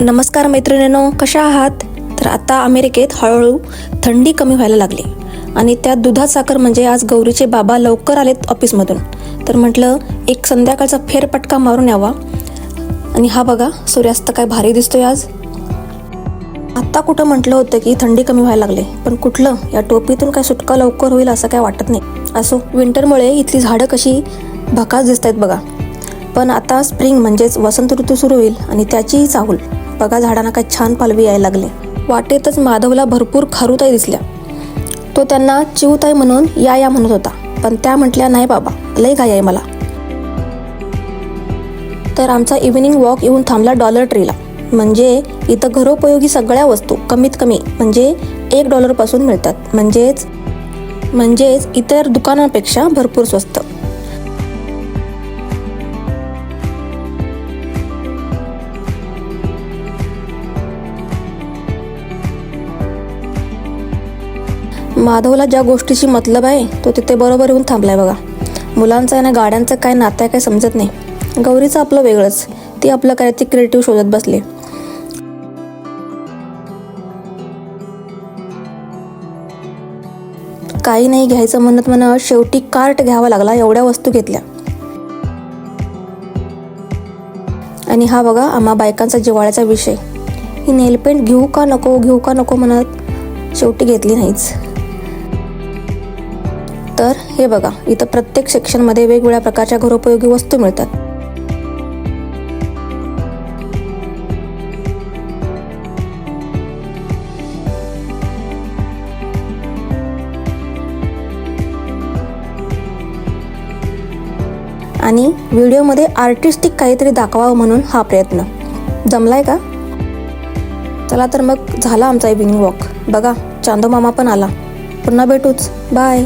नमस्कार मैत्रिणींनो, कशा आहात? तर आता अमेरिकेत हळूहळू थंडी कमी व्हायला लागली आणि त्यात दुधात साखर म्हणजे आज गौरीचे बाबा लवकर आलेत ऑफिसमधून. तर म्हटलं एक संध्याकाळचा फेरपटका मारून यावा. आणि हा बघा सूर्यास्त काय भारी दिसतोय आज. आत्ता कुठं म्हटलं होतं की थंडी कमी व्हायला लागले, पण कुठलं, या टोपीतून काय सुटका लवकर होईल असं काय वाटत नाही. असो, विंटरमुळे इथली झाडं कशी भकास दिसत आहेत बघा. पण आता स्प्रिंग म्हणजेच वसंत ऋतू सुरू होईल आणि त्याचीही चाहूल बघा. झाडांना काय छान पालवी यायला लागले. वाटेतच माधवला भरपूर खारुताई दिसल्या. तो त्यांना चिवताई म्हणून या म्हणत होता, पण त्या म्हटल्या नाही बाबा, लय घाई आहे मला. तर आमचा इव्हिनिंग वॉक येऊन थांबला डॉलर ट्रीला. म्हणजे इथं घरोपयोगी सगळ्या वस्तू कमीत कमी म्हणजे $1 मिळतात. म्हणजेच इतर दुकानांपेक्षा भरपूर स्वस्त. माधवला ज्या गोष्टीशी मतलब आहे तो तिथे बरोबर येऊन थांबलाय बघा. मुलांचं आहे ना गाड्यांचं काय नातं आहे काय समजत नाही. गौरीचं आपलं वेगळंच, ती आपलं काय ते क्रिएटिव्ह शोधत बसले. काही नाही घ्यायचं म्हणत शेवटी कार्ट घ्यावा लागला. एवढ्या वस्तू घेतल्या. आणि हा बघा आम्हा बायकांचा जिव्हाळ्याचा विषय. ही नेलपेंट घेऊ का नको म्हणत शेवटी घेतली नाहीच. तर हे बघा, इथं प्रत्येक सेक्शनमध्ये वेगवेगळ्या प्रकारच्या घरोपयोगी वस्तू मिळतात. आणि व्हिडिओमध्ये आर्टिस्टिक काहीतरी दाखवावं म्हणून हा प्रयत्न. जमलाय का? चला तर मग झाला आमचा इव्हिनिंग वॉक. बघा चांदो मामा पण आला. पुन्हा भेटूच. बाय.